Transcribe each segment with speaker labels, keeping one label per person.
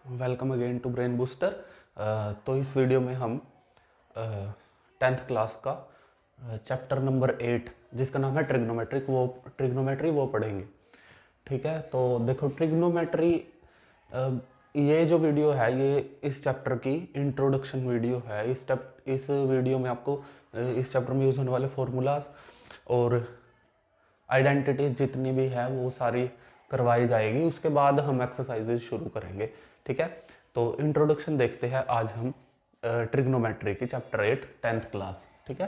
Speaker 1: Welcome again to brain booster. तो इस video में हम 10th क्लास का चैप्टर नंबर 8 जिसका नाम है ट्रिग्नोमेट्री वो पढ़ेंगे। ठीक है, तो देखो ट्रिग्नोमेट्री, ये जो वीडियो है ये इस चैप्टर की इंट्रोडक्शन वीडियो है। इस वीडियो में आपको इस चैप्टर में यूज़ होने वाले फार्मूलाज और आइडेंटिटीज़ जितनी भी है वो सारी करवाई जाएगी। उसके बाद हम एक्सरसाइजेज शुरू करेंगे। ठीक है, तो इंट्रोडक्शन देखते हैं आज हम ट्रिग्नोमेट्री की चैप्टर 8 10th क्लास। ठीक है,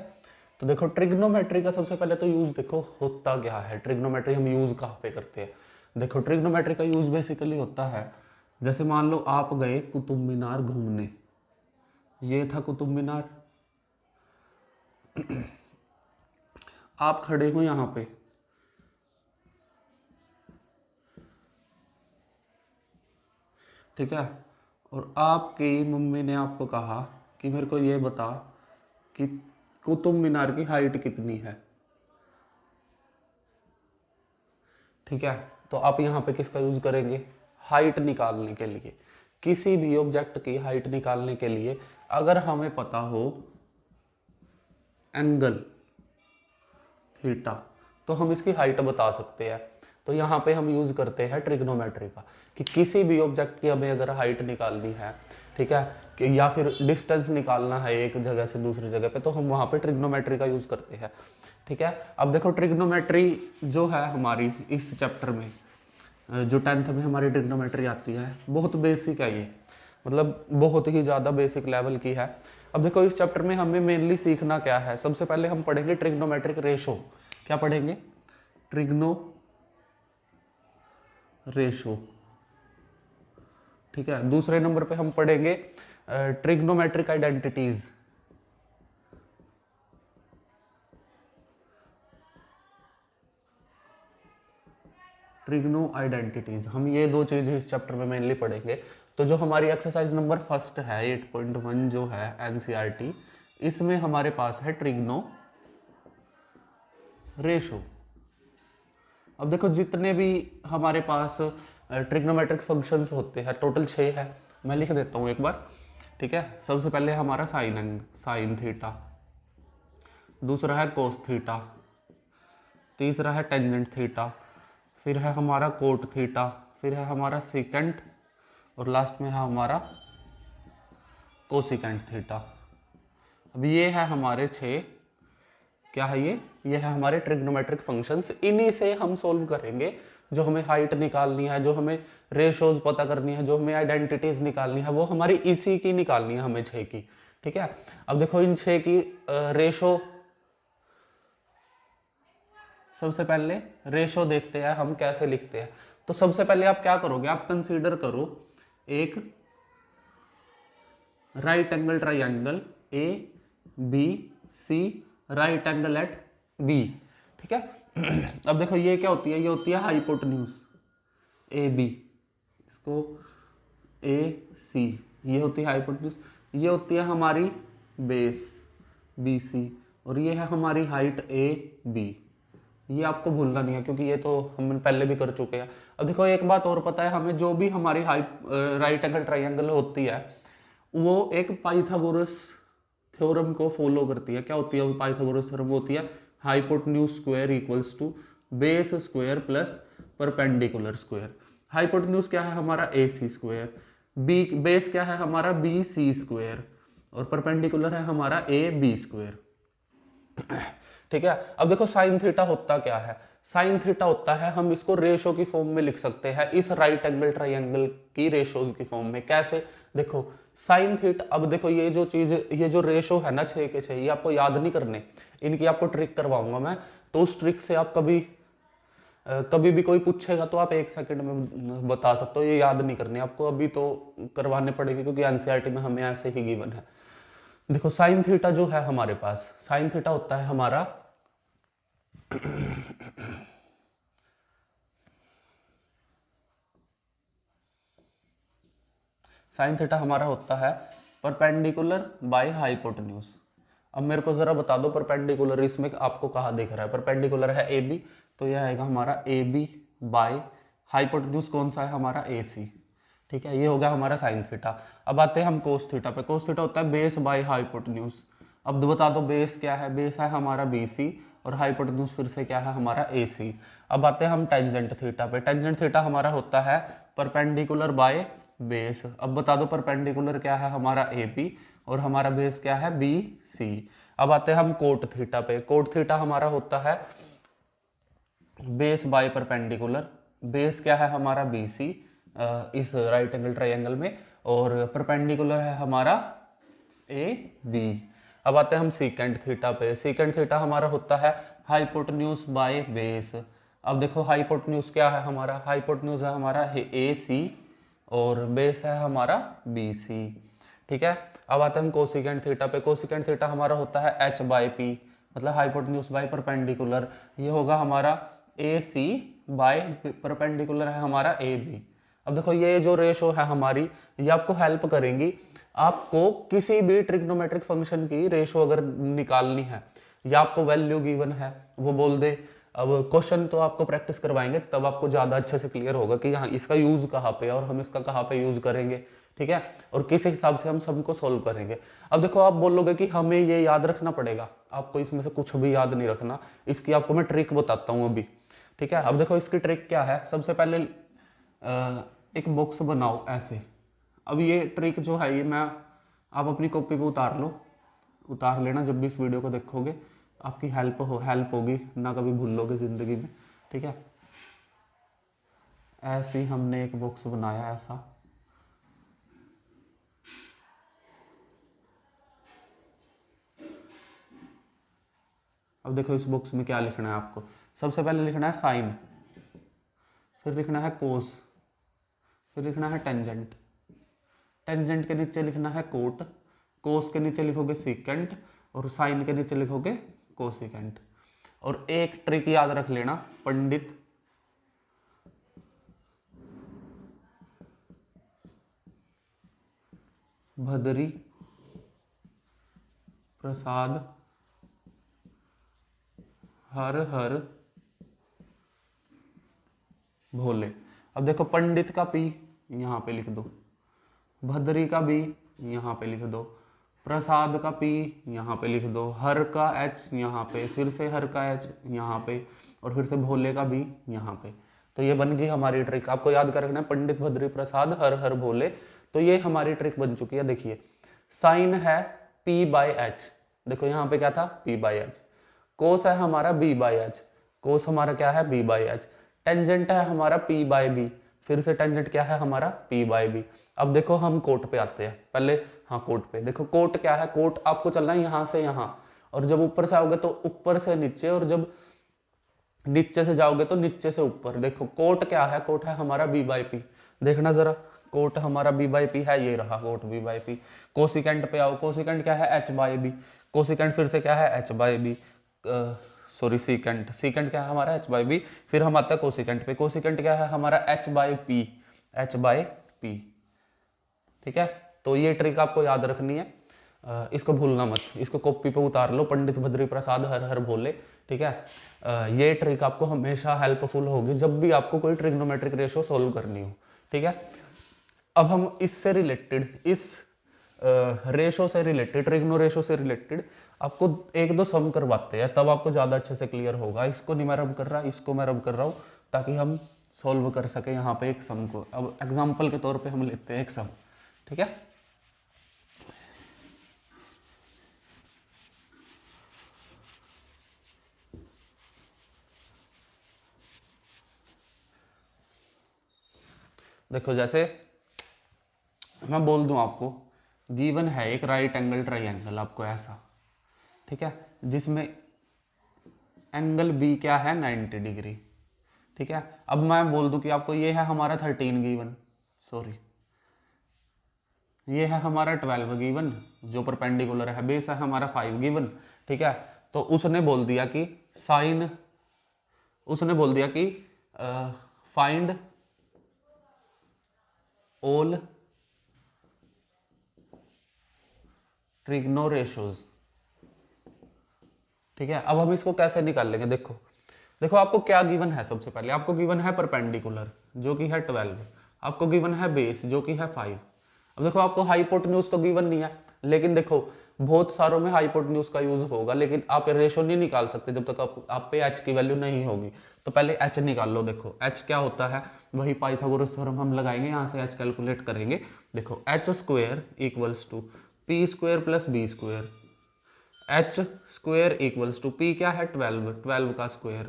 Speaker 1: तो देखो ट्रिग्नोमेट्री का सबसे पहले तो यूज़ देखो होता क्या है। ट्रिग्नोमेट्री हम यूज़ कहाँ पे करते हैं? देखो ट्रिग्नोमेट्री का यूज़ बेसिकली होता है, जैसे मान लो आप गए कुतुब मीनार घूमने, ये था कुतुब मीनार, आप खड़े हो यहाँ पे, ठीक है, और आपकी मम्मी ने आपको कहा कि मेरे को ये बता कि कुतुब मीनार की हाइट कितनी है। ठीक है, तो आप यहाँ पे किसका यूज़ करेंगे? हाइट निकालने के लिए। किसी भी ऑब्जेक्ट की हाइट निकालने के लिए अगर हमें पता हो एंगल थीटा तो हम इसकी हाइट बता सकते हैं। तो यहाँ पे हम यूज़ करते हैं ट्रिग्नोमेट्री का कि किसी भी ऑब्जेक्ट की हमें अगर हाइट निकालनी है, ठीक है, कि या फिर डिस्टेंस निकालना है एक जगह से दूसरी जगह पे, तो हम वहाँ पे ट्रिग्नोमेट्री का यूज़ करते हैं। ठीक है, अब देखो ट्रिग्नोमेट्री जो है हमारी इस चैप्टर में, जो 10th में हमारी ट्रिग्नोमेट्री आती है, बहुत बेसिक है ये, मतलब बहुत ही ज़्यादा बेसिक लेवल की है। अब देखो इस चैप्टर में हमें मेनली सीखना क्या है? सबसे पहले हम पढ़ेंगे ट्रिग्नोमेट्रिक रेशो। क्या पढ़ेंगे? Trigno ratio. ठीक है, दूसरे नंबर पे हम पढ़ेंगे ट्रिग्नोमेट्रिक आइडेंटिटीज। ट्रिग्नो आइडेंटिटीज, हम ये दो चीज़ इस चैप्टर में मेनली पढ़ेंगे। तो जो हमारी एक्सरसाइज नंबर फर्स्ट है 8.1 जो है एनसीईआरटी, इसमें हमारे पास है ट्रिग्नो रेशो। अब देखो जितने भी हमारे पास ट्रिग्नोमेट्रिक फंक्शंस होते हैं, टोटल 6 है, मैं लिख देता हूँ एक बार। ठीक है, सबसे पहले हमारा साइन थीटा, दूसरा है कोस थीटा, तीसरा है टेंजेंट थीटा, फिर है हमारा कोट थीटा, फिर है हमारा सेकेंट, और लास्ट में है हमारा कोसिकेंट थीटा। अब ये है हमारे 6, क्या है ये है हमारे ट्रिग्नोमेट्रिक फंक्शंस। इन्हीं से हम सोल्व करेंगे जो हमें हाइट निकालनी है, जो हमें रेशोज पता करनी है, जो हमें आइडेंटिटीज निकालनी है, वो हमारी इसी की निकालनी है हमें 6 की। ठीक है, अब देखो इन 6 की रेशो, सबसे पहले रेशो देखते हैं हम कैसे लिखते हैं। तो सबसे पहले आप क्या करोगे? आप कंसीडर करो एक right angle triangle A B C, right angle at B. ठीक है, अब देखो ये क्या होती है? ये होती है हाइपोटेन्यूज ए बी, इसको ए सी, ये होती है हाइपोटेन्यूज, ये होती है हमारी बेस बी सी, और ये है हमारी हाइट ए बी। ये आपको भूलना नहीं है क्योंकि ये तो हम पहले भी कर चुके हैं। अब देखो एक बात और पता है हमें, जो भी हमारी राइट एंगल ट्राइंगल होती है वो एक पाइथागोरस थ्योरम को फॉलो करती है। क्या होती है वो पाइथागोरस थ्योरम? होती है hypotenuse square equals to base square plus perpendicular square. Hypotenuse क्या है हमारा? A C square, B base क्या है हमारा? बी सी स्क्वायर, और परपेंडिकुलर है हमारा ए बी स्क्वायर। ठीक है, अब देखो साइन थीटा होता क्या है? साइन थीटा होता है, हम इसको रेशो की फॉर्म में लिख सकते हैं, इस राइट एंगल ट्राइंगल की रेशोज की फॉर्म में। कैसे? देखो साइन थीटा, अब देखो ये जो चीज, ये जो रेशो है ना 6 के 6, ये आपको याद नहीं करने, इनकी आपको ट्रिक करवाऊंगा मैं। तो उस ट्रिक से आप कभी भी कोई पूछेगा तो आप 1 सेकंड में बता सकते हो। ये याद नहीं करने आपको, अभी तो करवाने पड़ेगी क्योंकि एनसीईआरटी में हमें ऐसे ही गिवन है। देखो साइन थीटा जो है हमारे पास, साइन थीटा होता है हमारा साइन थीटा हमारा होता है परपेंडिकुलर बाय हाइपोटेन्यूज। अब मेरे को जरा बता दो परपेंडिकुलर इसमें आपको कहाँ दिख रहा है? परपेंडिकुलर है ए बी, तो यह आएगा हमारा ए बी बाय हाइपोटेन्यूज कौन सा है हमारा? ए सी। ठीक है, ये हो गया हमारा साइन थीटा। अब आते हैं हम कोस थीटा पे। कोस थीटा होता है बेस बाय हाइपोटेन्यूज। अब बता दो बेस क्या है, बेस है हमारा BC और हाइपोटेन्यूज फिर से क्या है हमारा AC। अब आते हैं हम टेंजेंट थीटा पे। टेंजेंट थीटा हमारा होता है परपेंडिकुलर बाय बेस। अब बता दो परपेंडिकुलर क्या है हमारा AP और हमारा बेस क्या है BC। अब आते हैं हम कोट थीटा पे। कोट थीटा हमारा होता है बेस बाय परपेंडिकुलर। बेस क्या है हमारा BC इस राइट एंगल ट्राइंगल में, और परपेंडिकुलर है हमारा AB। अब आते हैं हम सीकेंट थीटा पे। सीकेंट थीटा हमारा होता है हाइपोटेन्यूज बाय बेस। अब देखो हाइपोटेन्यूज क्या है हमारा, हाइपोटेन्यूज है हमारा AC और बेस है हमारा BC। ठीक है, अब आते हैं हम कोसिकेंट थीटा पे। कोसिकेंट थीटा हमारा होता है H/P, मतलब हाइपोटेन्यूज बाय परपेंडिकुलर। ये होगा हमारा AC बाय परपेंडिकुलर है हमारा AB। अब देखो ये जो रेशो है हमारी, ये आपको हेल्प करेंगी। आपको किसी भी ट्रिग्नोमेट्रिक फंक्शन की रेशो अगर निकालनी है या आपको वैल्यू गिवन है वो बोल दे। अब क्वेश्चन तो आपको प्रैक्टिस करवाएंगे तब आपको ज़्यादा अच्छे से क्लियर होगा कि यहाँ इसका यूज़ कहाँ पे है और हम इसका कहाँ पे यूज़ करेंगे। ठीक है, और किस हिसाब से हम सबको सोल्व करेंगे। अब देखो आप बोलोगे कि हमें ये याद रखना पड़ेगा, आपको इसमें से कुछ भी याद नहीं रखना। इसकी आपको मैं ट्रिक बताता हूँ अभी। ठीक है, अब देखो इसकी ट्रिक क्या है। सबसे पहले एक बॉक्स बनाओ ऐसे। अब ये ट्रिक जो है ये मैं आप अपनी कॉपी पे उतार लेना। जब भी इस वीडियो को देखोगे आपकी हेल्प होगी ना, कभी भूलोगे ज़िंदगी में। ठीक है, ऐसे ही हमने एक बॉक्स बनाया ऐसा। अब देखो इस बॉक्स में क्या लिखना है आपको। सबसे पहले लिखना है साइन, फिर लिखना है कोस, फिर लिखना है टेंजेंट। टेंजेंट के नीचे लिखना है कोट, कोस के नीचे लिखोगे सीकेंट और साइन के नीचे लिखोगे कोसिकेंट। और एक ट्रिक याद रख लेना, पंडित भद्री प्रसाद हर हर भोले। अब देखो पंडित का P यहाँ पे लिख दो, भद्री का B यहाँ पे लिख दो, प्रसाद का P यहाँ पे लिख दो, हर का H यहाँ पे, फिर से हर का H यहाँ पे, और फिर से भोले का B यहाँ पे। तो ये बन गई हमारी ट्रिक। आपको याद कर रखना है पंडित भद्री प्रसाद हर हर भोले। तो ये हमारी ट्रिक बन चुकी है। देखिए साइन है P/H, देखो यहाँ पे क्या था P/H। कोस है हमारा B/H, कोस हमारा क्या है B/H। टेंजेंट है हमारा P/B, फिर से टेंजेंट क्या है हमारा P/B। अब देखो हम कोट पे आते हैं पहले। हाँ कोट पे देखो, कोट क्या है, कोट आपको चलना है यहाँ से यहाँ, और जब ऊपर से आओगे तो ऊपर से नीचे, और जब नीचे से जाओगे तो नीचे से ऊपर। देखो कोट क्या है, कोट है हमारा B/P। देखना जरा, कोट हमारा B/P है, ये रहा कोट B/P। कोसिकेंट पे आओ, कोसिकेंट क्या है H/B, कोसिकेंट फिर से क्या है H/B, सॉरी सीकेंट, सीकेंट क्या है हमारा H/B। फिर हम आते हैं कोसिकेंट पे। कोसिकेंट क्या है हमारा H/P, H/P। ठीक है, तो ये ट्रिक आपको याद रखनी है, इसको भूलना मत। इसको कॉपी पे उतार लो, पंडित भद्री प्रसाद हर हर भोले। ठीक है, ये ट्रिक आपको हमेशा हेल्पफुल होगी जब भी आपको कोई ट्रिग्नोमेट्रिक रेशो सोल्व करनी हो। ठीक है, अब हम इससे रिलेटेड, इस रेशो से रिलेटेड, ट्रिग्नो रेशो से रिलेटेड आपको एक दो सम करवाते हैं, तब आपको ज़्यादा अच्छे से क्लियर होगा। इसको नहीं मैं रब कर रहा, इसको मैं रब कर रहा हूँ ताकि हम सॉल्व कर सके यहाँ पे एक सम को। अब एग्जाम्पल के तौर पे हम लेते हैं एक सम। ठीक है, देखो जैसे मैं बोल दूं आपको, गिवन है एक राइट एंगल ट्राइंगल आपको ऐसा। ठीक है, जिसमें एंगल बी क्या है 90 डिग्री। ठीक है, अब मैं बोल दूं कि आपको ये है हमारा 13 गिवन, सॉरी ये है हमारा 12 गिवन जो परपेंडिकुलर है, बेस है हमारा 5 गिवन। ठीक है, तो उसने बोल दिया कि साइन, उसने बोल दिया कि फाइंड ऑल ट्रिग्नो रेशोज। ठीक है, अब हम इसको कैसे निकाल लेंगे। देखो देखो आपको क्या गिवन है। सबसे पहले आपको गिवन है परपेंडिकुलर जो कि है 12, आपको गिवन है बेस जो कि है 5। अब देखो आपको हाइपोटेन्यूज तो गिवन नहीं है, लेकिन देखो बहुत सारों में हाइपोटेन्यूज का यूज होगा, लेकिन आप रेशो नहीं निकाल सकते जब तक आप पे एच की वैल्यू नहीं होगी। तो पहले एच निकाल लो। देखो एच क्या होता है, वही पाइथागोरस थ्योरम हम लगाएंगे, यहाँ से एच कैलकुलेट करेंगे। देखो H square equals to P square plus B square. H square equals to P क्या है 12, 12 का स्क्वायर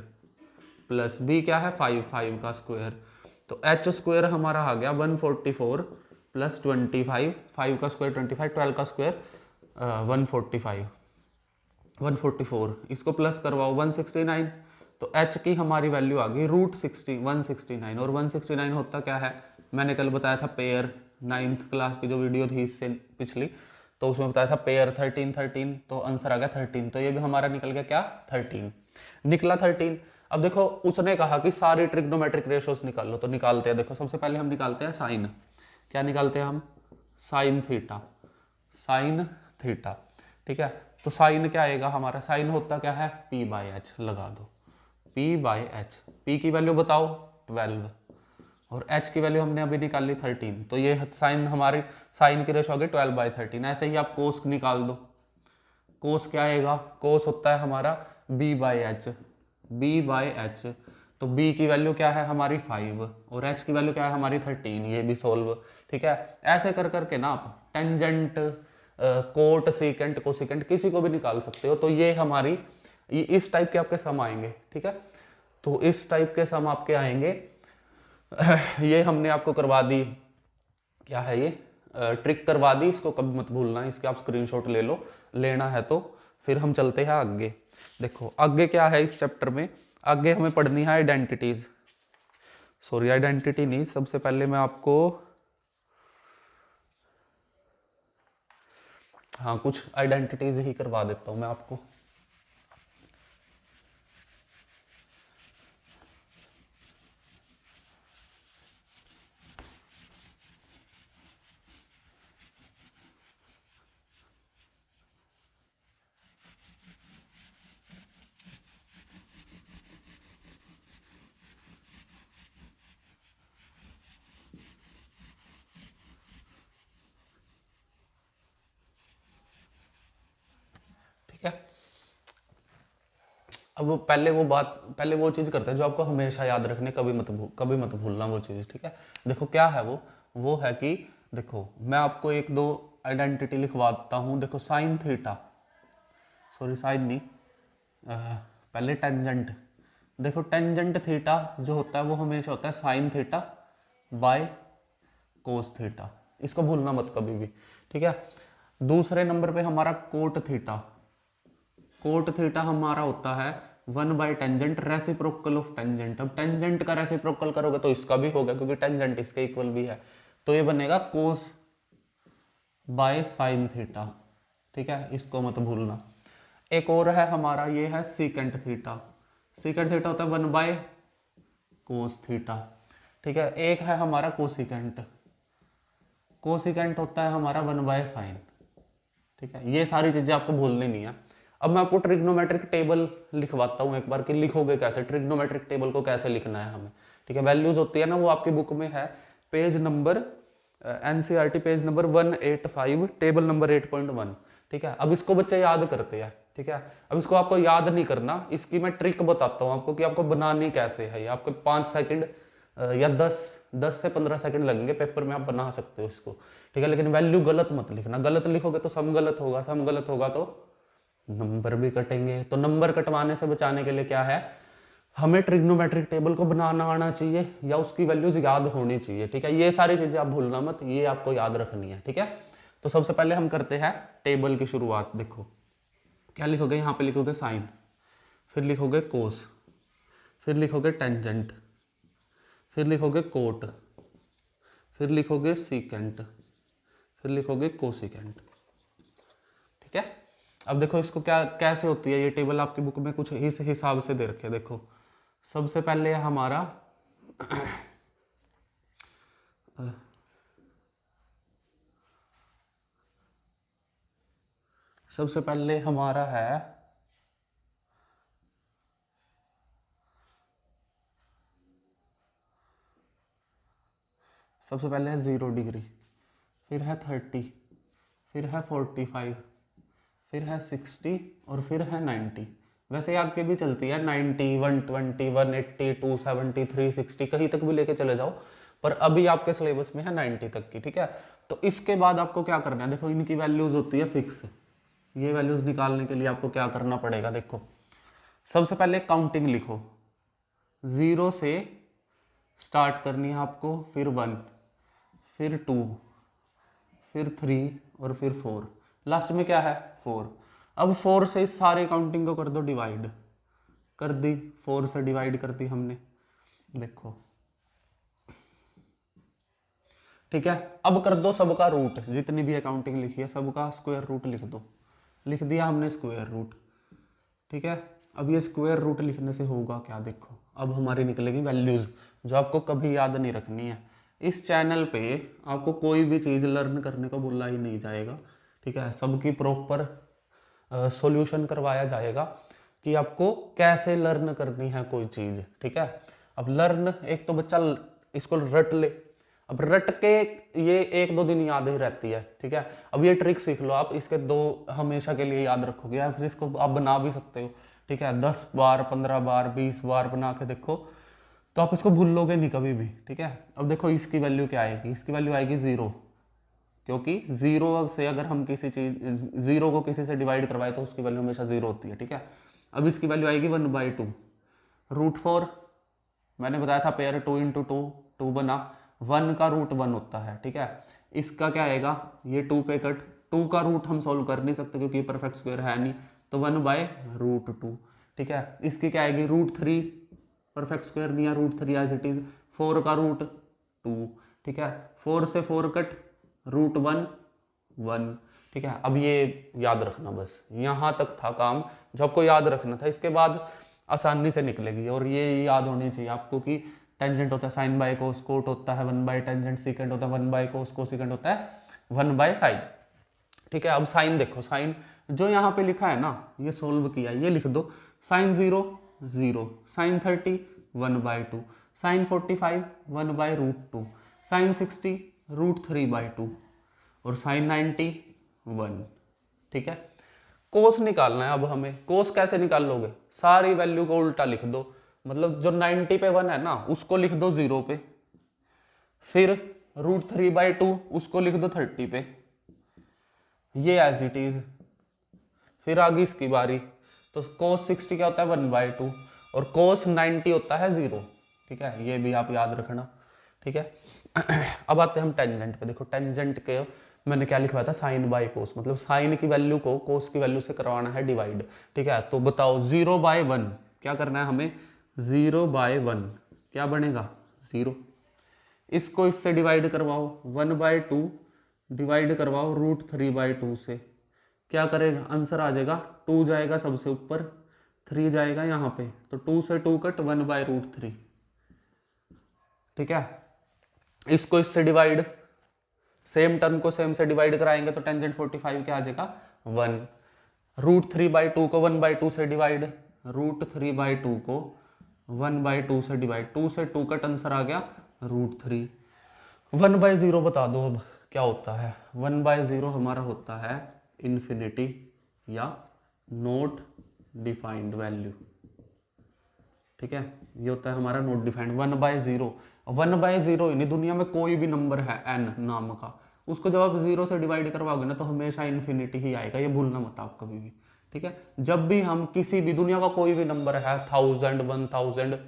Speaker 1: प्लस बी क्या है 5, 5 का स्क्वायर। तो एच स्क्वायर हमारा आ गया 144 प्लस 25, 5 का स्क्वायर 25, 12 का स्क्वायर 145, 144। इसको प्लस करवाओ 169। तो h की हमारी वैल्यू आ गई √60, 169। और 169 होता क्या है, मैंने कल बताया था पेयर, 9th क्लास की जो वीडियो थी इससे पिछली, तो उसमें बताया था पेयर 13, 13, तो आंसर आ गया 13। तो ये भी हमारा निकल गया क्या 13, निकला 13। अब देखो उसने कहा कि सारी ट्रिग्नोमेट्रिक रेशोस निकाल लो, तो निकालते हैं। देखो सबसे पहले हम निकालते हैं साइन। क्या निकालते हैं हम, साइन थीटा, साइन थीटा। ठीक है, तो साइन क्या आएगा हमारा, साइन होता क्या है p/h, लगा दो p/h। p की वैल्यू बताओ 12 और h की वैल्यू हमने अभी निकाली 13। तो ये साइन हमारी साइन की रेशो आ गई 12/13। ऐसे ही आप कोस निकाल दो। कोस क्या आएगा, कोस होता है हमारा b/h, b/h। तो b की वैल्यू क्या है हमारी 5 और h की वैल्यू क्या है हमारी 13। ये भी सोल्व। ठीक है, ऐसे कर करके ना आप टेंजेंट, कोट, सीकेंट, कोसिकेंट किसी को भी निकाल सकते हो। तो ये हमारी इस टाइप के आपके सम आएंगे। ठीक है, तो इस टाइप के सम आपके आएंगे। ये हमने आपको करवा दी, क्या है ये ट्रिक करवा दी, इसको कभी मत भूलना, इसके आप स्क्रीनशॉट ले लो, लेना है तो। फिर हम चलते हैं आगे। देखो आगे क्या है इस चैप्टर में, आगे हमें पढ़नी है आइडेंटिटीज। सॉरी आइडेंटिटी नहीं, सबसे पहले मैं आपको हाँ कुछ आइडेंटिटीज ही करवा देता हूँ मैं आपको। ठीक है, अब पहले वो चीज़ करते हैं जो आपको हमेशा याद रखने, कभी मत भूलना वो चीज़। ठीक है, देखो क्या है वो है कि देखो मैं आपको एक दो आइडेंटिटी लिखवाता हूँ। देखो साइन थीटा, सॉरी साइन नहीं, पहले टेंजेंट। देखो टेंजेंट थीटा जो होता है वो हमेशा होता है sine theta by cos theta, इसको भूलना मत कभी भी। ठीक है, दूसरे नंबर पे हमारा कोट थीटा, कोट थीटा हमारा होता है 1/टेंजेंट रेसिप्रोकल ऑफ टेंजेंट। अब टेंजेंट का रेसिप्रोकल करोगे तो इसका भी होगा, क्योंकि टेंजेंट इसके इक्वल भी है, तो ये बनेगा कोस बाय साइन थीटा। ठीक है, इसको मत भूलना। एक और है हमारा, ये है सीकेंट थीटा। सीकेंट थीटा होता है 1/कोस थीटा। ठीक है, एक है हमारा कोसिकेंट, कोसिकेंट होता है हमारा 1/साइन। ठीक है, ये सारी चीजें आपको भूलनी नहीं है। अब मैं आपको ट्रिग्नोमेट्रिक टेबल लिखवाता हूँ एक बार कि लिखोगे कैसे, ट्रिग्नोमेट्रिक टेबल को कैसे लिखना है हमें। ठीक है, वैल्यूज होती है ना, वो आपकी बुक में है, page number NCERT page number 185, table number 8.1। ठीक है, अब इसको बच्चे याद करते हैं। ठीक है, अब इसको आपको याद नहीं करना, इसकी मैं ट्रिक बताता हूँ आपको कि आपको बनानी कैसे है। ये आपको 5 सेकंड या 10 से 15 सेकंड लगेंगे, पेपर में आप बना सकते हो इसको। ठीक है, लेकिन वैल्यू गलत मत लिखना, गलत लिखोगे तो सम गलत होगा, सम गलत होगा तो नंबर भी कटेंगे। तो नंबर कटवाने से बचाने के लिए क्या है, हमें ट्रिग्नोमेट्रिक टेबल को बनाना आना चाहिए या उसकी वैल्यूज याद होनी चाहिए। ठीक है, ये सारी चीजें आप भूलना मत, ये आपको याद रखनी है। ठीक है, तो सबसे पहले हम करते हैं टेबल की शुरुआत। देखो क्या लिखोगे, यहाँ पे लिखोगे साइन, फिर लिखोगे कोस, फिर लिखोगे टेंजेंट, फिर लिखोगे कोट, फिर लिखोगे सीकेंट, फिर लिखोगे कोसिकेंट। ठीक है, अब देखो इसको क्या कैसे होती है ये टेबल, आपकी बुक में कुछ इस हिसाब से दे रखे। देखो सबसे पहले हमारा सबसे पहले हमारा है सबसे पहले है 0 डिग्री, फिर है 30, फिर है 45, फिर है 60 और फिर है 90। वैसे आगे भी चलती है 90, 120, 180, 270, 360, कहीं तक भी लेके चले जाओ, पर अभी आपके सिलेबस में है 90 तक की, ठीक है। तो इसके बाद आपको क्या करना है, देखो इनकी वैल्यूज होती है फिक्स। ये वैल्यूज निकालने के लिए आपको क्या करना पड़ेगा, देखो सबसे पहले काउंटिंग लिखो, 0 से स्टार्ट करनी है आपको, फिर 1, फिर 2, फिर 3 और फिर 4, लास्ट में क्या है 4। अब 4 से इस सारे काउंटिंग को कर दो डिवाइड, कर दी 4 से डिवाइड कर दी हमने, देखो ठीक है। अब कर दो सबका रूट, जितनी भी अकाउंटिंग लिखी है सबका स्क्वायर रूट लिख दो, लिख दिया हमने स्क्वायर रूट, ठीक है। अब ये स्क्वायर रूट लिखने से होगा क्या, देखो अब हमारी निकलेगी वैल्यूज, जो आपको कभी याद नहीं रखनी है। इस चैनल पे आपको कोई भी चीज़ लर्न करने को बोला ही नहीं जाएगा, ठीक है। सबकी प्रॉपर सॉल्यूशन करवाया जाएगा कि आपको कैसे लर्न करनी है कोई चीज़, ठीक है। अब लर्न, एक तो बच्चा इसको रट ले, अब रट के ये 1-2 दिन याद ही रहती है, ठीक है। अब ये ट्रिक सीख लो आप, इसके 2 हमेशा के लिए याद रखोगे, या फिर इसको आप बना भी सकते हो, ठीक है। 10 बार, 15 बार, 20 बार बना के देखो, तो आप इसको भूलोगे नहीं कभी भी, ठीक है। अब देखो इसकी वैल्यू क्या आएगी, इसकी वैल्यू आएगी 0, क्योंकि 0 से अगर हम किसी चीज 0 को किसी से डिवाइड करवाए तो उसकी वैल्यू हमेशा 0 होती है, ठीक है। अब इसकी वैल्यू आएगी 1/2, √4, मैंने बताया था पेयर 2 × 2, 2 बना, 1 का रूट 1 होता है, ठीक है। इसका क्या आएगा, ये 2 पे कट, 2 का रूट हम सॉल्व कर नहीं सकते क्योंकि ये परफेक्ट स्क्वायर है नहीं, तो 1/√2, ठीक है। इसकी क्या आएगी √3, परफेक्ट स्क्वायर नहीं है, √3 एज इट इज, 4 का रूट 2, ठीक है। 4 से 4 कट, √1, 1, ठीक है। अब ये याद रखना, बस यहाँ तक था काम जो आपको याद रखना था, इसके बाद आसानी से निकलेगी। और ये याद होनी चाहिए आपको कि टेंजेंट होता है साइन बाय कोस, कोट होता है 1/टेंजेंट, सीकेंट होता है 1/कोस, कोसिकेंट होता है 1/साइन, ठीक है। अब साइन देखो, साइन जो यहाँ पे लिखा है ना, ये सोल्व किया, ये लिख दो, साइन 0, 0, साइन 30, 1/2, साइन 45, 1/√2, साइन 60, √3/2 और साइन 90, 1, ठीक है। कोस निकालना है अब हमें। कोस कैसे निकाल लोगे, सारी वैल्यू को उल्टा लिख दो, मतलब जो 90 पे 1 है ना उसको लिख दो 0 पे, फिर √3/2 उसको लिख दो 30 पे, ये एज इट इज। फिर आ गई इसकी बारी, तो कोस 60 क्या होता है 1/2 और कोस 90 होता है 0, ठीक है। ये भी आप याद रखना, ठीक है। अब आते हैं हम टेंजेंट पे, देखो टेंजेंट के मैंने क्या लिखवाया था, साइन बाय कोस, मतलब साइन की वैल्यू को कोस की वैल्यू से करवाना है डिवाइड, ठीक है। तो बताओ 0/1 क्या करना है हमें, 0/1 क्या बनेगा 0, इसको इससे डिवाइड करवाओ, 1/2 डिवाइड करवाओ √3/2 से, क्या करेगा आंसर आ जाएगा, 2 जाएगा सबसे ऊपर, 3 जाएगा यहाँ पे, तो 2 से 2 कट, 1/√3, ठीक है। इसको इससे डिवाइड, सेम टर्म को सेम से डिवाइड कराएंगे तो टेंजेंट 45 क्या आ जाएगा 1, √3/2 को 1/2 से डिवाइड, √3/2 को 1/2 से डिवाइड, 2 से 2 कट, आंसर आ गया √3। 1/0 बता दो अब क्या होता है, 1/0 हमारा होता है इन्फिनिटी या नॉट डिफाइंड वैल्यू, ठीक है। ये होता है हमारा नॉट डिफाइंड 1/0। 1/0 नहीं, दुनिया में कोई भी नंबर है n नाम का, उसको जब आप 0 से डिवाइड करवाओगे ना तो हमेशा इन्फिनिटी ही आएगा, ये भूलना मत आप कभी भी, ठीक है। जब भी हम किसी भी दुनिया का कोई भी नंबर है, 1000, 1000,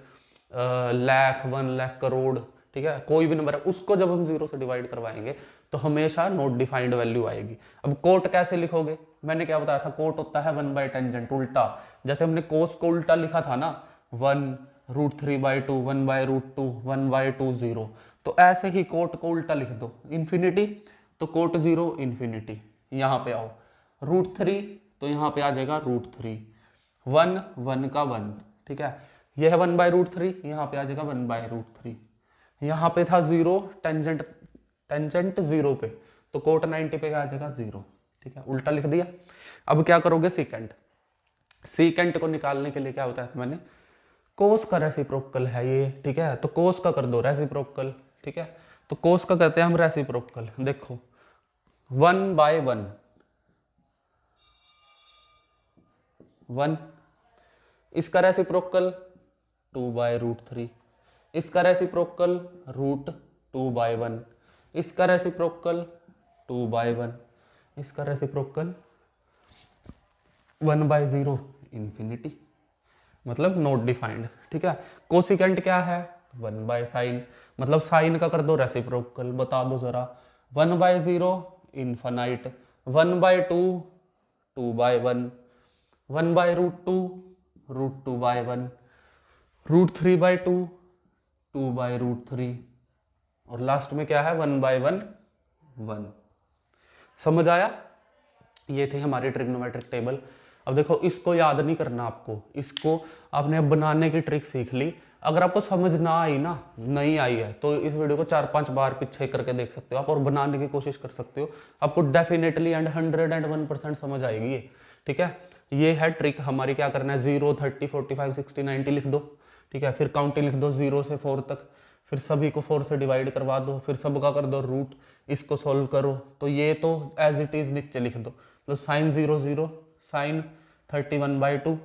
Speaker 1: लाख, 1 लाख, करोड़, ठीक है, कोई भी नंबर है, उसको जब हम 0 से डिवाइड करवाएंगे तो हमेशा नॉट डिफाइंड वैल्यू आएगी। अब कोट कैसे लिखोगे, मैंने क्या बताया था, कोट होता है 1/टेंजेंट, उल्टा, जैसे हमने कोस को उल्टा लिखा था ना, 1 √3/2, 1/√2, 1/2, 0, तो ऐसे ही कोट को उल्टा लिख दो, इन्फिनिटी तो कोट 0 इन्फिनिटी, यहाँ पे आओ, √3 तो यहाँ पे आ जाएगा √3, 1 1 का 1, ठीक है। यह है 1/√3, यहाँ पे आ जाएगा 1/√3, यहाँ पे था 0, टेंजेंट टेंजेंट 0 पे, तो कोट 90 पे आ जाएगा 0, ठीक है, उल्टा लिख दिया। अब क्या करोगे, सीकेंट, सीकेंट को निकालने के लिए क्या होता है, मैंने कोस का रेसिप्रोकल है ये, ठीक है, तो कोस का कर दो रेसिप्रोकल, ठीक है। तो कोस का कहते हैं हम रेसिप्रोकल। देखो 1/1 1, इसका रेसिप्रोकल 2/√3, इसका रेसिप्रोकल √2/1, इसका रेसिप्रोकल 2/1, इसका रेसिप्रोकल 1/0 इन्फिनिटी, मतलब नॉट डिफाइंड। ठीक है, कोसिकेंट क्या है 1/sin, मतलब साइन का कर दो रेसिप्रोकल, बता दो जरा। 1/0 इन्फानाइट, 1/2 2/1, 1/√2 √2/1, √3/2 2/√3, और लास्ट में क्या है 1/1 1। समझ आया? ये थे हमारे ट्रिग्नोमेट्रिक टेबल। अब देखो इसको याद नहीं करना आपको, इसको आपने अब बनाने की ट्रिक सीख ली। अगर आपको समझ ना आई ना, नहीं आई है, तो इस वीडियो को 4-5 बार पीछे करके देख सकते हो आप और बनाने की कोशिश कर सकते हो। आपको डेफिनेटली एंड 101% समझ आएगी ये। ठीक है, ये है ट्रिक हमारी। क्या करना है 0 30 45 60 90 लिख दो। ठीक है, फिर काउंटिंग लिख दो 0 से 4 तक, फिर सभी को 4 से डिवाइड करवा दो, फिर सबका कर दो रूट, इसको सॉल्व करो। तो ये तो एज इट इज नीचे लिख दो। तो साइन 0 0, साइन 31/2,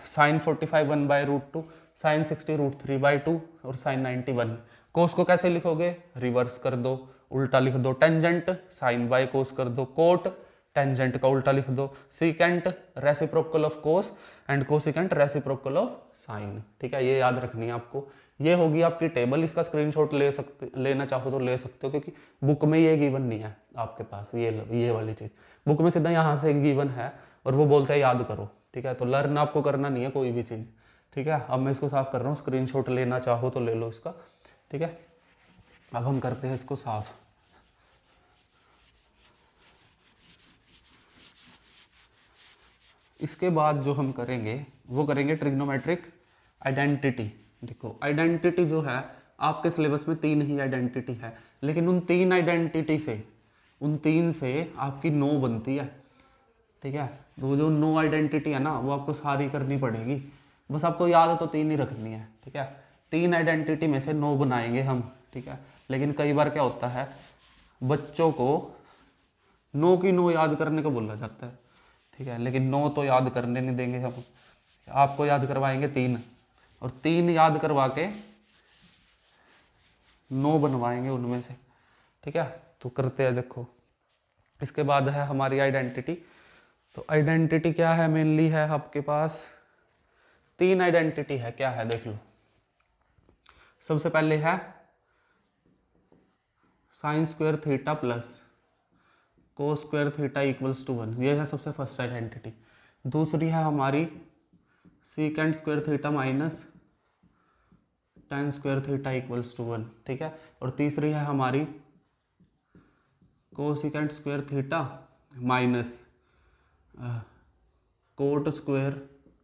Speaker 1: साइन 45 1/√2, साइन 60 √3/2 और साइन 91। कोस को कैसे लिखोगे, रिवर्स कर दो, उल्टा लिख दो। टेंजेंट साइन बाय कोस कर दो, कोट टेंजेंट का उल्टा लिख दो, secant reciprocal of cos and cosecant reciprocal of sine. ठीक है, ये याद रखनी है आपको। ये होगी आपकी टेबल, इसका स्क्रीनशॉट लेना चाहो तो ले सकते हो, क्योंकि बुक में ये गिवन नहीं है आपके पास। ये वाली चीज़ बुक में सीधा यहाँ से गिवन है और वो बोलते हैं याद करो। ठीक है, तो लर्न आपको करना नहीं है कोई भी चीज़। ठीक है, अब मैं इसको साफ कर रहा हूँ, स्क्रीनशॉट लेना चाहो तो ले लो इसका। ठीक है, अब हम करते हैं इसको साफ। इसके बाद जो हम करेंगे वो करेंगे ट्रिग्नोमेट्रिक आइडेंटिटी। देखो आइडेंटिटी जो है आपके सिलेबस में 3 ही आइडेंटिटी है, लेकिन उन 3 आइडेंटिटी से, उन 3 से आपकी 9 बनती है। ठीक है, तो जो 9 आइडेंटिटी है ना वो आपको सारी करनी पड़ेगी, बस आपको याद तो 3 ही रखनी है। ठीक है, 3 आइडेंटिटी में से 9 बनाएंगे हम। ठीक है, लेकिन कई बार क्या होता है बच्चों को 9 की 9 याद करने को बोला जाता है। ठीक है, लेकिन 9 तो याद करने नहीं देंगे हम, आपको याद करवाएंगे 3, और 3 याद करवा के 9 बनवाएंगे उनमें से। ठीक है, तो करते हैं। देखो इसके बाद है हमारी आइडेंटिटी। तो आइडेंटिटी क्या है, मेनली है आपके पास 3 आइडेंटिटी है। क्या है देख लो, सबसे पहले है sine square theta plus cos square theta equals to 1, ये है सबसे फर्स्ट आइडेंटिटी। दूसरी है हमारी secant square theta minus tan square theta equals to 1। ठीक है, और तीसरी है हमारी cosecant square theta minus cot square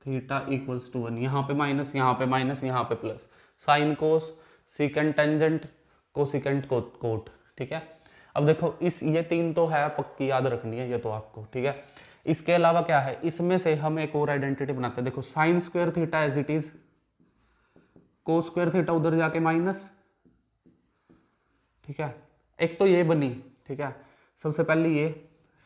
Speaker 1: theta equals to 1। यहाँ पे माइनस, यहाँ पे माइनस, यहाँ पे plus. Sine cos, secant tangent, cosecant cot. ठीक है, अब देखो ये 3 तो है पक्की याद रखनी है ये तो आपको। ठीक है, इसके अलावा क्या है, इसमें से हम एक और आइडेंटिटी बनाते हैं। देखो sine square theta as it is, cos square theta उधर जाके माइनस। ठीक है, एक तो ये बनी। ठीक है, सबसे पहले ये,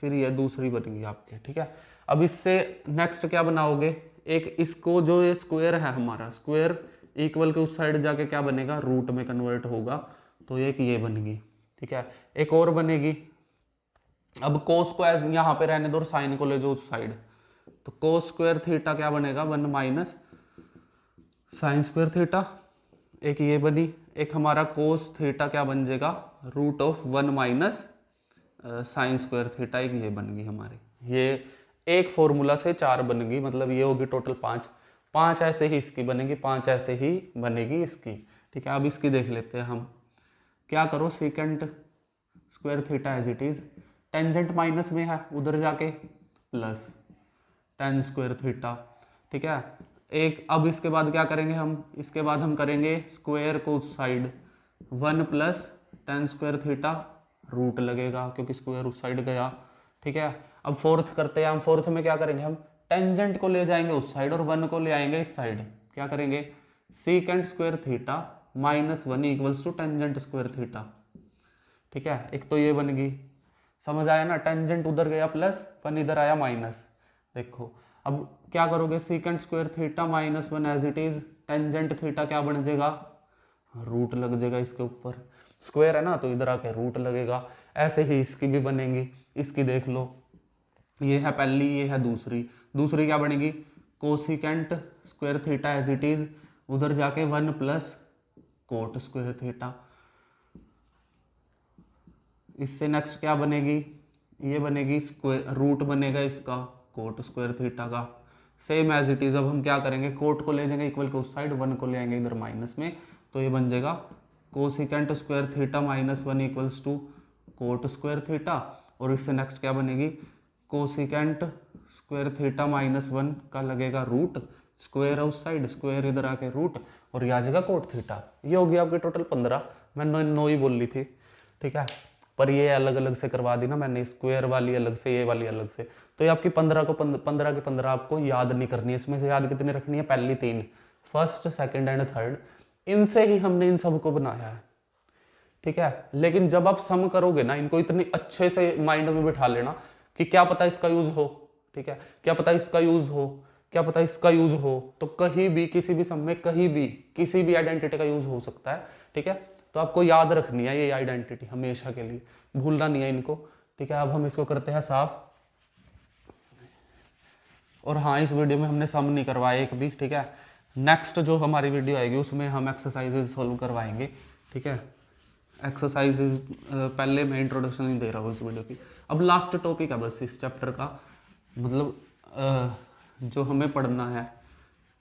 Speaker 1: फिर ये दूसरी बनेगी आपके। ठीक है, अब इससे नेक्स्ट क्या बनाओगे, एक इसको जो ये स्क्वायर है हमारा, स्क्वायर इक्वल के उस साइड जाके क्या बनेगा, रूट में कन्वर्ट होगा, तो एक ये बनेगी। ठीक है, एक और बनेगी। अब कोस को एज यहाँ पे रहने दो और साइन को ले जाओ उस साइड, तो कोस स्क्वायर थीटा क्या बनेगा 1 माइनस साइन स्क्वायर थीटा। एक ये बनी, एक हमारा कोस थीटा क्या बन जाएगा √1 माइनस साइन स्क्वायर थीटा। एक ये बन गई हमारी, ये एक फॉर्मूला से 4 बन गई, मतलब ये होगी टोटल 5 ऐसे ही इसकी बनेगी, 5 ऐसे ही बनेगी इसकी। ठीक है, अब इसकी देख लेते हैं हम। क्या करो, secant square theta as it is, tangent minus में है उधर जाके प्लस टेन स्क्वायर थीटा। ठीक है, एक अब इसके बाद क्या करेंगे हम, इसके बाद हम करेंगे स्क्वायर को उस side 1 plus tan square theta, root लगेगा क्योंकि स्क्वायर उस साइड गया। ठीक है, अब फोर्थ करते हैं हम। फोर्थ में क्या करेंगे हम, टेंजेंट को ले जाएंगे उस साइड और 1 को ले आएंगे इस साइड। क्या करेंगे, secant square theta -1 equals to tangent square theta. ठीक है, एक तो ये बन गई, समझ आया ना, टेंजेंट उधर गया +1 इधर आया माइनस। देखो अब क्या करोगे, secant square theta -1 as it is, tangent theta क्या बन जाएगा, रूट लग जाएगा इसके ऊपर, स्क्वायर है ना तो इधर आके रूट लगेगा। ऐसे ही इसकी भी बनेगी, इसकी देख लो, ये है पहली, ये है दूसरी। दूसरी क्या बनेगी, cosecant square theta as it is, उधर जाके 1 + कोट स्क्वायर थीटा। इससे नेक्स्ट क्या बनेगी, ये बनेगी स्क्वायर, रूट बनेगा इसका कोट स्क्वायर थीटा का। सेम एज इट इज, अब हम क्या करेंगे, कोट को ले जाएंगे इक्वल के उस साइड, 1 को ले आएंगे इधर माइनस में, तो ये बन जाएगा cosecant square theta -1 equals to cot square theta. और इससे नेक्स्ट क्या बनेगी, कोसिकेंट स्क्वायर थीटा -1 का लगेगा रूट, स्क्वायर है उस साइड, स्क्वायर इधर आके रूट, और ये आ जाएगा कोट थीटा। ये होगी आपकी टोटल 15, मैं 9 ही बोल ली थी। ठीक है, पर ये अलग अलग से करवा दी ना मैंने, स्क्वायर वाली अलग से, ये वाली अलग से, तो ये आपकी 15 को 15 के 15 आपको याद नहीं करनी है। इसमें से याद कितनी रखनी है, पहली 3, फर्स्ट सेकंड एंड थर्ड, इनसे ही हमने इन सबको बनाया है। ठीक है, लेकिन जब आप सम करोगे ना, इनको इतनी अच्छे से माइंड में बिठा लेना कि क्या पता इसका यूज हो। ठीक है, क्या पता इसका यूज हो, क्या पता इसका यूज हो, तो कहीं भी किसी भी सम में कहीं भी किसी भी आइडेंटिटी का यूज हो सकता है। ठीक है, तो आपको याद रखनी है ये आइडेंटिटी हमेशा के लिए, भूलना नहीं है इनको। ठीक है, अब हम इसको करते हैं साफ। और हाँ, इस वीडियो में हमने सम नहीं करवाया एक भी। ठीक है, नेक्स्ट जो हमारी वीडियो आएगी उसमें हम एक्सरसाइजेज सॉल्व करवाएंगे। ठीक है, एक्सरसाइजेज पहले मैं इंट्रोडक्शन नहीं दे रहा हूँ इस वीडियो की। अब लास्ट टॉपिक है बस इस चैप्टर का, मतलब जो हमें पढ़ना है।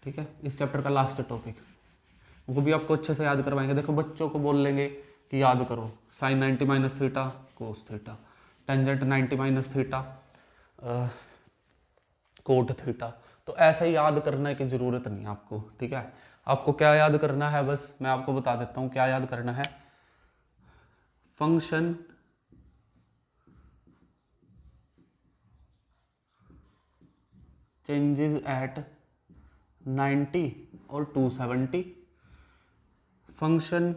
Speaker 1: ठीक है, इस चैप्टर का लास्ट टॉपिक, वो भी आपको अच्छे से याद करवाएंगे। देखो बच्चों को बोल लेंगे कि याद करो sin 90 - theta cos theta, tangent 90 - theta cot theta. तो ऐसा ही याद करने की ज़रूरत नहीं है आपको। ठीक है, आपको क्या याद करना है, बस मैं आपको बता देता हूँ क्या याद करना है। फंक्शन चेंजेस एट 90 और 270, function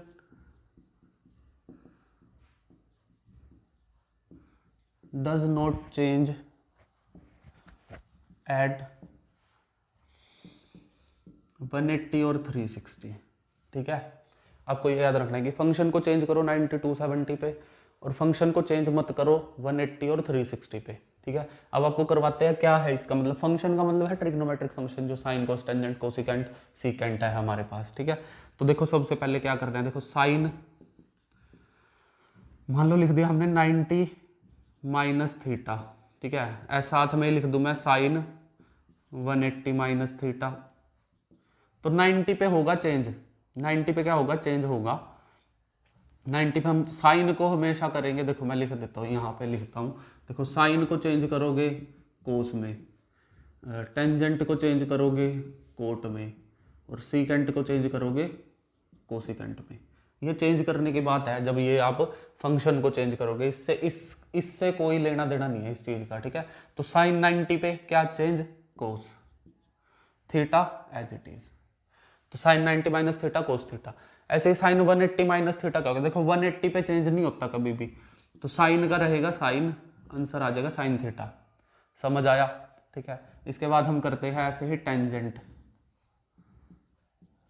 Speaker 1: does not change at 180 और 360। ठीक है, आपको ये याद रखना है कि फंक्शन को चेंज करो 90 270 पे, और फंक्शन को चेंज मत करो 180 और 360 पे। ठीक है, अब आपको करवाते हैं क्या है इसका मतलब। फंक्शन का मतलब है ट्रिग्नोमेट्रिक फंक्शन, जो sine cos tangent cosecant secant है हमारे पास। ठीक है, तो देखो सबसे पहले क्या करना है, देखो साइन, मान लो लिख दिया हमने 90 - थीटा। ठीक है, साथ में लिख दूं मैं साइन 180 - थीटा। तो 90 पे होगा चेंज, 90 पे क्या होगा, चेंज होगा। 90 पे हम साइन को हमेशा करेंगे, देखो मैं लिख देता हूँ, यहाँ पे लिखता हूँ। देखो साइन को चेंज करोगे कोस में, टेंजेंट को चेंज करोगे कोट में, और सीकेंट को चेंज करोगे कोसिकेंट में। ये चेंज करने की बात है जब ये आप फंक्शन को चेंज करोगे, इससे कोई लेना देना नहीं है इस चीज़ का। ठीक है, तो साइन 90 पे क्या change, cos theta as it is, तो साइन 90 - थीटा कोस थीटा। ऐसे ही साइन 180 - थीटा क्या होगा, देखो 180 पे चेंज नहीं होता कभी भी, तो साइन का रहेगा साइन, आंसर आ जाएगा साइन थीटा। समझ आया। ठीक है, इसके बाद हम करते हैं ऐसे ही टेंजेंट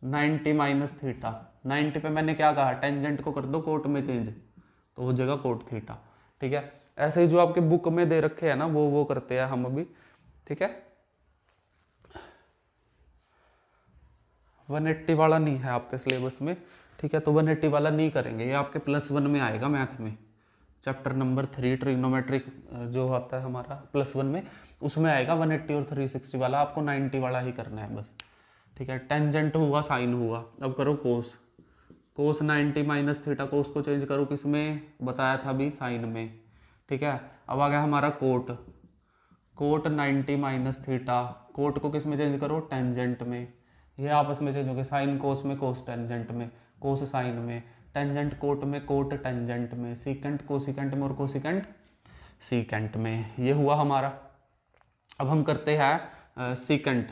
Speaker 1: 90 - थीटा। 90 पे मैंने क्या कहा, टेंजेंट को कर दो कोट में चेंज, तो हो जाएगा कोट थीटा। ठीक है, ऐसे ही जो आपके बुक में दे रखे हैं ना वो करते हैं हम अभी। ठीक है, 180 वाला नहीं है आपके सिलेबस में। ठीक है, तो 180 वाला नहीं करेंगे, ये आपके +1 में आएगा मैथ में, चैप्टर नंबर 3 ट्रिग्नोमेट्रिक जो आता है हमारा +1 में, उसमें आएगा 180 और 360 वाला। आपको 90 वाला ही करना है बस। ठीक है, टेंजेंट हुआ, साइन हुआ, अब करो कोस, कोस 90 - थीटा, कोस को चेंज करो किस में, बताया था अभी साइन में। ठीक है, अब आ गया हमारा कोट, कोट 90 - थीटा, कोट को किस में चेंज करो, टेंजेंट में। ये आपस में चेंज हो गए, साइन कोस में, कोस टेंजेंट में, कोस साइन में, टेंजेंट कोट में, कोट टेंजेंट में, सीकेंट कोसिकेंट में, और कोसिकेंट सीकेंट में। ये हुआ हमारा। अब हम करते हैं सीकेंट,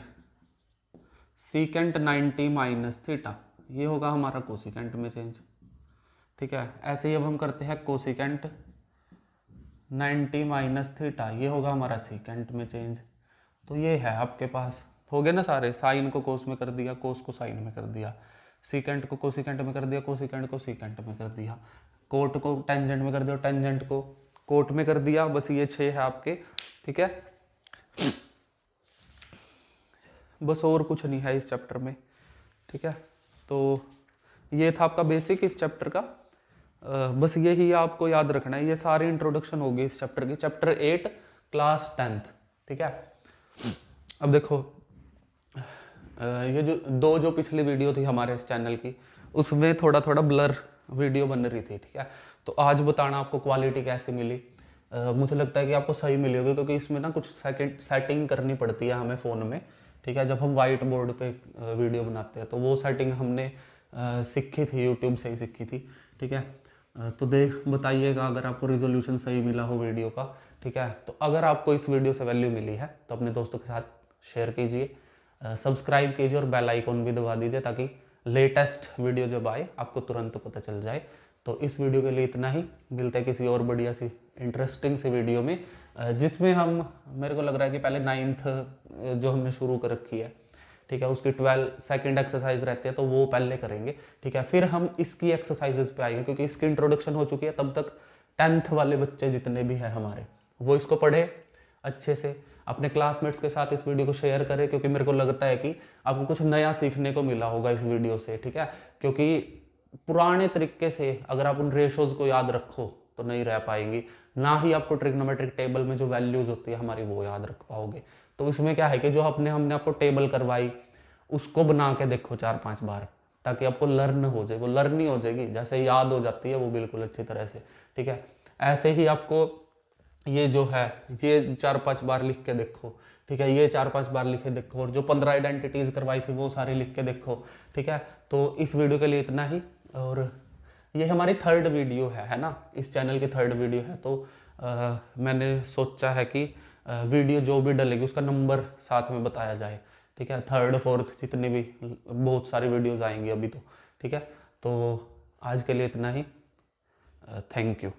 Speaker 1: सीकेंट 90 - थीटा। ये होगा हमारा कोसिकेंट में चेंज, ठीक है। ऐसे ही अब हम करते हैं कोसिकेंट 90 माइनस थीटा, ये होगा हमारा सीकेंट में चेंज। तो ये है आपके पास, हो गए ना सारे, साइन को कोस में कर दिया, कोस को साइन में कर दिया, सीकेंट को कोसिकेंट में कर दिया, कोसिकेंट को सीकेंट में कर दिया, कोट को टेंजेंट में कर दिया, टेंजेंट को कोट में कर दिया। बस ये 6 है आपके, ठीक है। बस और कुछ नहीं है इस चैप्टर में, ठीक है। तो ये था आपका बेसिक इस चैप्टर का। बस यही आपको याद रखना है, ये सारी इंट्रोडक्शन होगी इस चैप्टर की, चैप्टर 8 क्लास 10th, ठीक है। अब देखो ये जो पिछली वीडियो थी हमारे इस चैनल की, उसमें थोड़ा थोड़ा ब्लर वीडियो बन रही थी, ठीक है। तो आज बताना आपको क्वालिटी कैसे मिली। मुझे लगता है कि आपको सही मिली होगी, क्योंकि इसमें ना कुछ सेटिंग करनी पड़ती है हमें फ़ोन में, ठीक है। जब हम वाइट बोर्ड पे वीडियो बनाते हैं तो वो सेटिंग हमने सीखी थी, यूट्यूब से ही सीखी थी, ठीक है। तो बताइएगा अगर आपको रिजोल्यूशन सही मिला हो वीडियो का, ठीक है। तो अगर आपको इस वीडियो से वैल्यू मिली है तो अपने दोस्तों के साथ शेयर कीजिए, सब्सक्राइब कीजिए और बेल आइकॉन भी दबा दीजिए, ताकि लेटेस्ट वीडियो जब आए आपको तुरंत पता चल जाए। तो इस वीडियो के लिए इतना ही, मिलते हैं किसी और बढ़िया सी इंटरेस्टिंग सी वीडियो में, जिसमें हम, मेरे को लग रहा है कि पहले 9th जो हमने शुरू कर रखी है, ठीक है, उसकी 12 सेकंड एक्सरसाइज रहती है, तो वो पहले करेंगे, ठीक है। फिर हम इसकी एक्सरसाइजेज पे आएंगे, क्योंकि इसकी इंट्रोडक्शन हो चुकी है। तब तक 10th वाले बच्चे जितने भी हैं हमारे, वो इसको पढ़े अच्छे से, अपने क्लासमेट्स के साथ इस वीडियो को शेयर करें, क्योंकि मेरे को लगता है कि आपको कुछ नया सीखने को मिला होगा इस वीडियो से, ठीक है। क्योंकि पुराने तरीके से अगर आप उन रेशोज को याद रखो तो नहीं रह पाएंगी, ना ही आपको ट्रिग्नोमेट्रिक टेबल में जो वैल्यूज होती है हमारी वो याद रख पाओगे। तो इसमें क्या है कि जो हमने आपको टेबल करवाई उसको बना के देखो 4-5 बार, ताकि आपको लर्न हो जाए, वो लर्न ही हो जाएगी, जैसे याद हो जाती है वो बिल्कुल अच्छी तरह से, ठीक है। ऐसे ही आपको ये जो है ये 4-5 बार लिख के देखो, ठीक है, ये 4-5 बार लिखे देखो, और जो 15 आइडेंटिटीज करवाई थी वो सारी लिख के देखो, ठीक है। तो इस वीडियो के लिए इतना ही, और ये हमारी 3rd वीडियो है ना, इस चैनल की 3rd वीडियो है। तो मैंने सोचा है कि वीडियो जो भी डलेगी उसका नंबर साथ में बताया जाए, ठीक है। 3rd 4th जितनी भी बहुत सारी वीडियोज़ आएंगी अभी तो, ठीक है। तो आज के लिए इतना ही, थैंक यू।